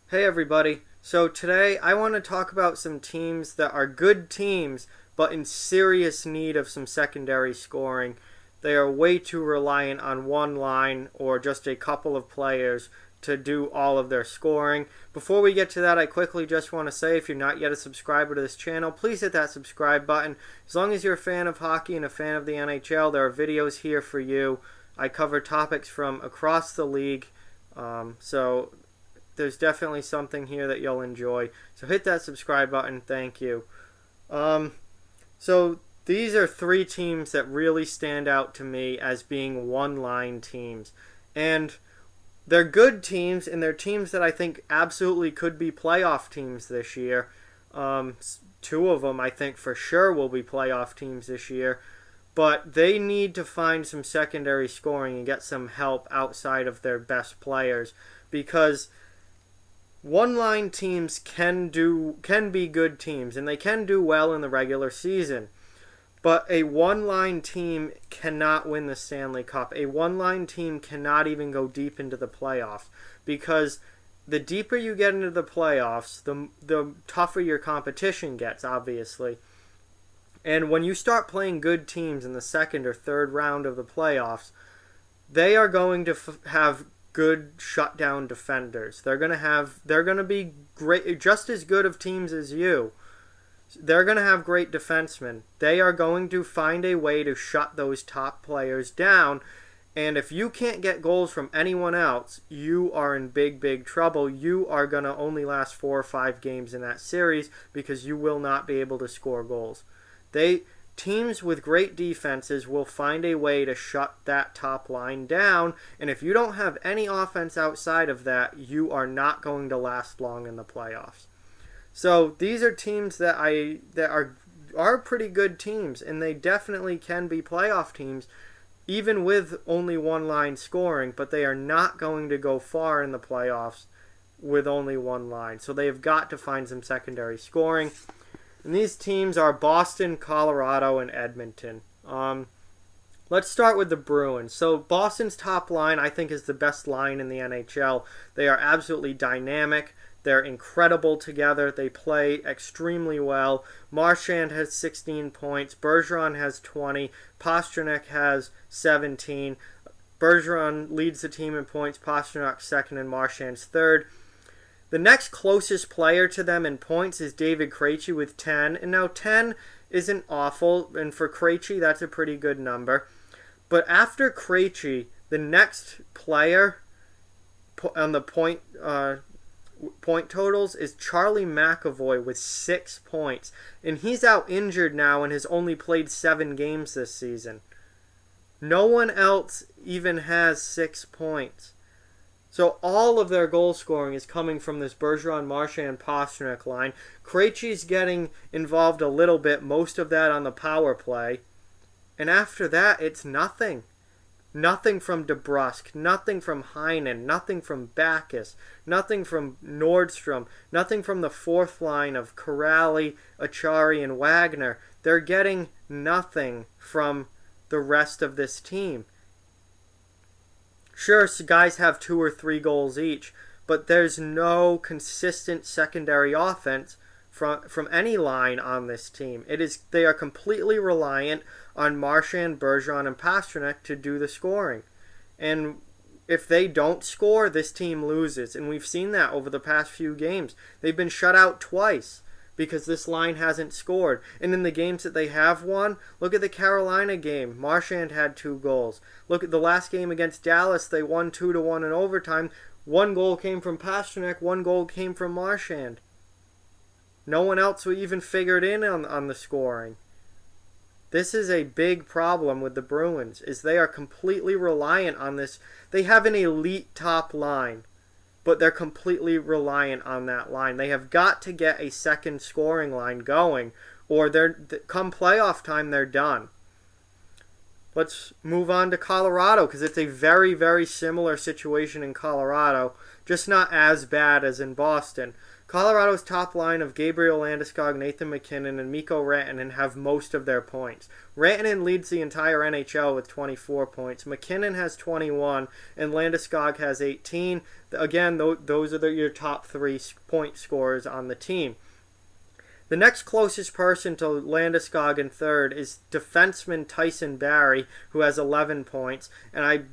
Hey everybody. So today I want to talk about some teams that are good teams but in serious need of some secondary scoring. They are way too reliant on one line or just a couple of players to do all of their scoring. Before we get to that, I quickly just want to say if you're not yet a subscriber to this channel, please hit that subscribe button. As long as you're a fan of hockey and a fan of the NHL, there are videos here for you. I cover topics from across the league. So there's definitely something here that you'll enjoy. So hit that subscribe button. Thank you. So these are three teams that really stand out to me as being one-line teams. And they're good teams, and they're teams that I think absolutely could be playoff teams this year. Two of them I think for sure will be playoff teams this year. But they need to find some secondary scoring and get some help outside of their best players, because one-line teams can be good teams, and they can do well in the regular season. But a one-line team cannot win the Stanley Cup. A one-line team cannot even go deep into the playoffs, because the deeper you get into the playoffs, the tougher your competition gets, obviously. And when you start playing good teams in the second or third round of the playoffs, they are going to have good shutdown defenders. They're going to be great, just as good of teams as you. They're going to have great defensemen. They are going to find a way to shut those top players down. And if you can't get goals from anyone else, you are in big, big trouble. You are going to only last 4 or 5 games in that series because you will not be able to score goals. Teams with great defenses will find a way to shut that top line down, and if you don't have any offense outside of that, you are not going to last long in the playoffs. So these are teams that are pretty good teams, and they definitely can be playoff teams, even with only one line scoring, but they are not going to go far in the playoffs with only one line. So they have got to find some secondary scoring. And these teams are Boston, Colorado, and Edmonton. Let's start with the Bruins. So Boston's top line, I think, is the best line in the NHL. They are absolutely dynamic. They're incredible together. They play extremely well. Marchand has 16 points. Bergeron has 20. Pastrnak has 17. Bergeron leads the team in points. Pastrnak second and Marchand's third. The next closest player to them in points is David Krejci with 10. And now 10 isn't awful, and for Krejci, that's a pretty good number. But after Krejci, the next player on the point totals is Charlie McAvoy with 6 points. And he's out injured now and has only played 7 games this season. No one else even has 6 points. So all of their goal scoring is coming from this Bergeron, Marchand, Pastrnak line. Krejci's getting involved a little bit, most of that on the power play. And after that, it's nothing. Nothing from DeBrusk, nothing from Heinen, nothing from Backus, nothing from Nordstrom, nothing from the fourth line of Corrali, Achari, and Wagner. They're getting nothing from the rest of this team. Sure, guys have 2 or 3 goals each, but there's no consistent secondary offense from any line on this team. They are completely reliant on Marchand, Bergeron, and Pastrnak to do the scoring. And if they don't score, this team loses. And we've seen that over the past few games. They've been shut out twice because this line hasn't scored. And in the games that they have won, look at the Carolina game. Marchand had 2 goals. Look at the last game against Dallas. They won 2-1 in overtime. 1 goal came from Pastrnak. 1 goal came from Marchand. No one else even figured in on the scoring. This is a big problem with the Bruins, is they are completely reliant on this. They have an elite top line, but they're completely reliant on that line. They have got to get a second scoring line going, or come playoff time, they're done. let's move on to Colorado because it's a very, very similar situation in Colorado, just not as bad as in Boston. Colorado's top line of Gabriel Landeskog, Nathan MacKinnon, and Mikko Rantanen have most of their points. Rantanen leads the entire NHL with 24 points. MacKinnon has 21, and Landeskog has 18. Again, those are your top 3 point scorers on the team. The next closest person to Landeskog in third is defenseman Tyson Barrie, who has 11 points, and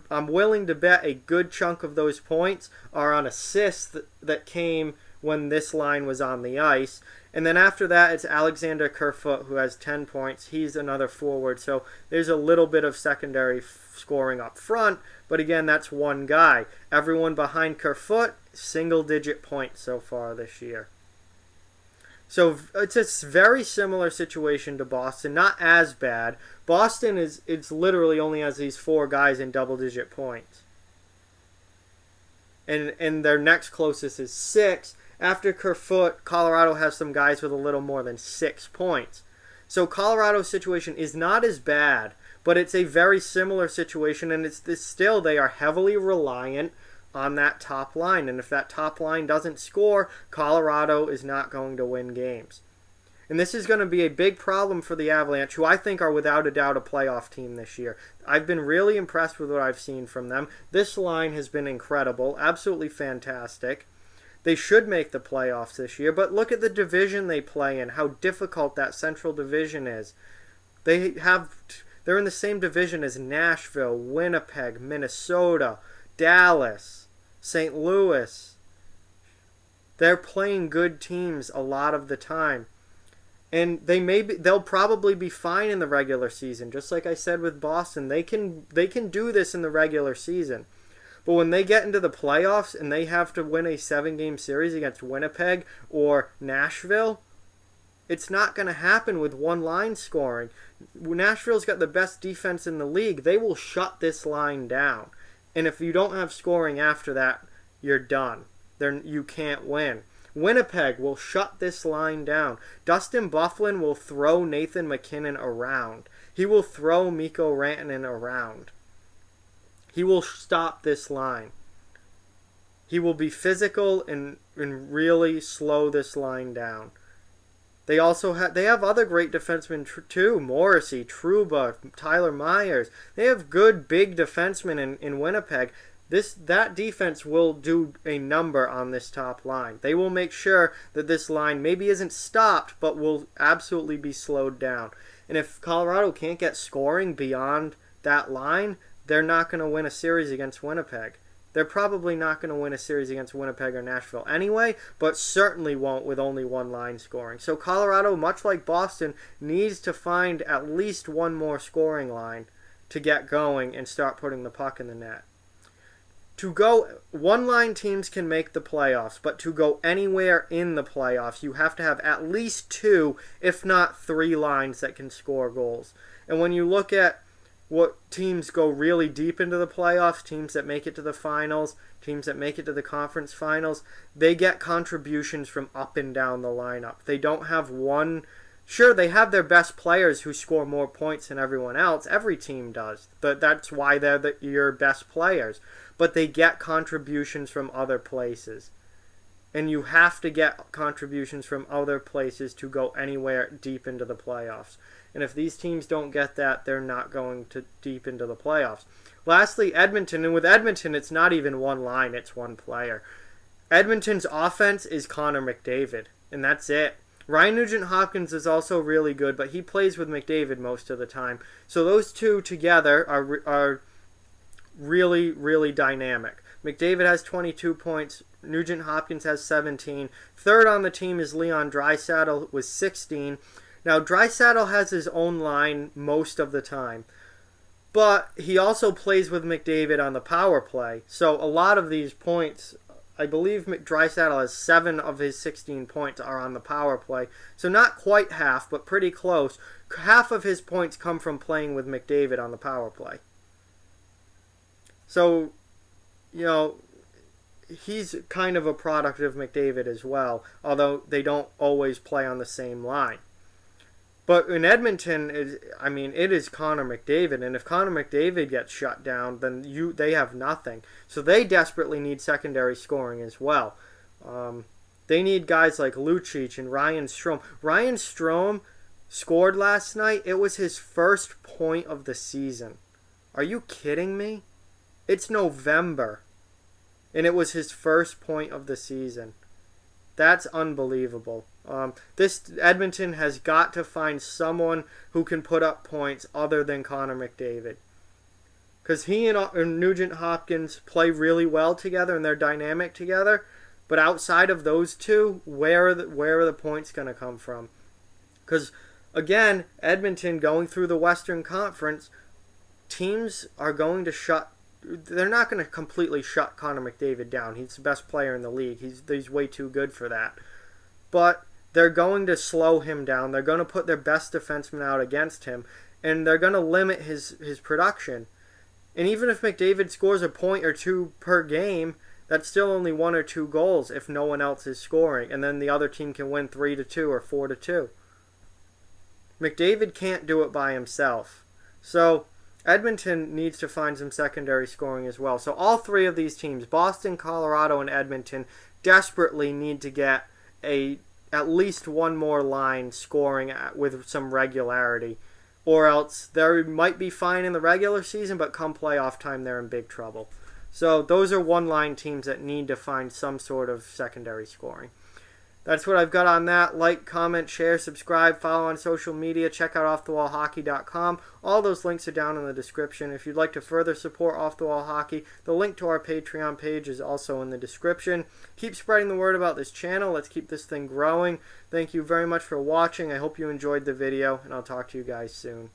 I'm willing to bet a good chunk of those points are on assists that came when this line was on the ice. And then after that, it's Alexander Kerfoot, who has 10 points. He's another forward, so there's a little bit of secondary scoring up front, but again, that's one guy. Everyone behind Kerfoot, single-digit points so far this year. So it's a very similar situation to Boston, not as bad. Boston it's literally only has these 4 guys in double-digit points. And their next closest is 6. After Kerfoot, Colorado has some guys with a little more than 6 points. So Colorado's situation is not as bad, but it's a very similar situation, and it's still they are heavily reliant on that top line. And if that top line doesn't score, Colorado is not going to win games. And this is going to be a big problem for the Avalanche, who I think are without a doubt a playoff team this year. I've been really impressed with what I've seen from them. This line has been incredible, absolutely fantastic. They should make the playoffs this year, but look at the division they play in, how difficult that Central Division is. They're in the same division as Nashville, Winnipeg, Minnesota, Dallas, St. Louis. They're playing good teams a lot of the time. And they'll probably be fine in the regular season. Just like I said with Boston, they can do this in the regular season. But when they get into the playoffs and they have to win a 7-game series against Winnipeg or Nashville, it's not going to happen with one line scoring. Nashville's got the best defense in the league. They will shut this line down. And if you don't have scoring after that, you're done. You can't win. Winnipeg will shut this line down. Dustin Byfuglien will throw Nathan MacKinnon around. He will throw Mikko Rantanen around. He will stop this line. He will be physical and really slow this line down. They also have other great defensemen too. Morrissey, Trouba, Tyler Myers. They have good big defensemen in Winnipeg. That defense will do a number on this top line. They will make sure that this line maybe isn't stopped, but will absolutely be slowed down. And if Colorado can't get scoring beyond that line, they're not going to win a series against Winnipeg. They're probably not going to win a series against Winnipeg or Nashville anyway, but certainly won't with only one line scoring. So Colorado, much like Boston, needs to find at least one more scoring line to get going and start putting the puck in the net. One-line teams can make the playoffs, but to go anywhere in the playoffs, you have to have at least 2, if not 3 lines that can score goals. And when you look at what teams go really deep into the playoffs, teams that make it to the finals, teams that make it to the conference finals, they get contributions from up and down the lineup. They don't have one. Sure, they have their best players who score more points than everyone else. Every team does. That's why they're your best players. But they get contributions from other places. And you have to get contributions from other places to go anywhere deep into the playoffs. And if these teams don't get that, they're not going to deep into the playoffs. Lastly, Edmonton. And with Edmonton, it's not even one line, it's one player. Edmonton's offense is Connor McDavid, and that's it. Ryan Nugent-Hopkins is also really good, but he plays with McDavid most of the time. So those two together are really, really dynamic. McDavid has 22 points. Nugent-Hopkins has 17. Third on the team is Leon Draisaitl with 16. Now, Draisaitl has his own line most of the time, but he also plays with McDavid on the power play. So a lot of these points, I believe Draisaitl has 7 of his 16 points are on the power play. So not quite half, but pretty close. Half of his points come from playing with McDavid on the power play. So, he's kind of a product of McDavid as well, although they don't always play on the same line. But in Edmonton, it is Connor McDavid, and if Connor McDavid gets shut down, then they have nothing. So they desperately need secondary scoring as well. They need guys like Lucic and Ryan Strome. Ryan Strome scored last night. It was his first point of the season. Are you kidding me? It's November, and it was his first point of the season. That's unbelievable. This Edmonton has got to find someone who can put up points other than Connor McDavid. Because he and Nugent Hopkins play really well together and they're dynamic together. But outside of those two, where are the points going to come from? Because, again, Edmonton going through the Western Conference, teams are going to they're not going to completely shut Connor McDavid down. He's the best player in the league. He's way too good for that. But they're going to slow him down. They're going to put their best defenseman out against him, and they're going to limit his production. And even if McDavid scores a point or two per game, that's still only 1 or 2 goals if no one else is scoring, and then the other team can win 3-2 or 4-2. McDavid can't do it by himself. So Edmonton needs to find some secondary scoring as well. So all three of these teams, Boston, Colorado, and Edmonton, desperately need to get at least one more line scoring with some regularity, or else they might be fine in the regular season, but come playoff time they're in big trouble. So those are one-line teams that need to find some sort of secondary scoring. That's what I've got on that. Like, comment, share, subscribe, follow on social media. Check out offthewallhockey.com. All those links are down in the description. If you'd like to further support Off the Wall Hockey, the link to our Patreon page is also in the description. Keep spreading the word about this channel. Let's keep this thing growing. Thank you very much for watching. I hope you enjoyed the video, and I'll talk to you guys soon.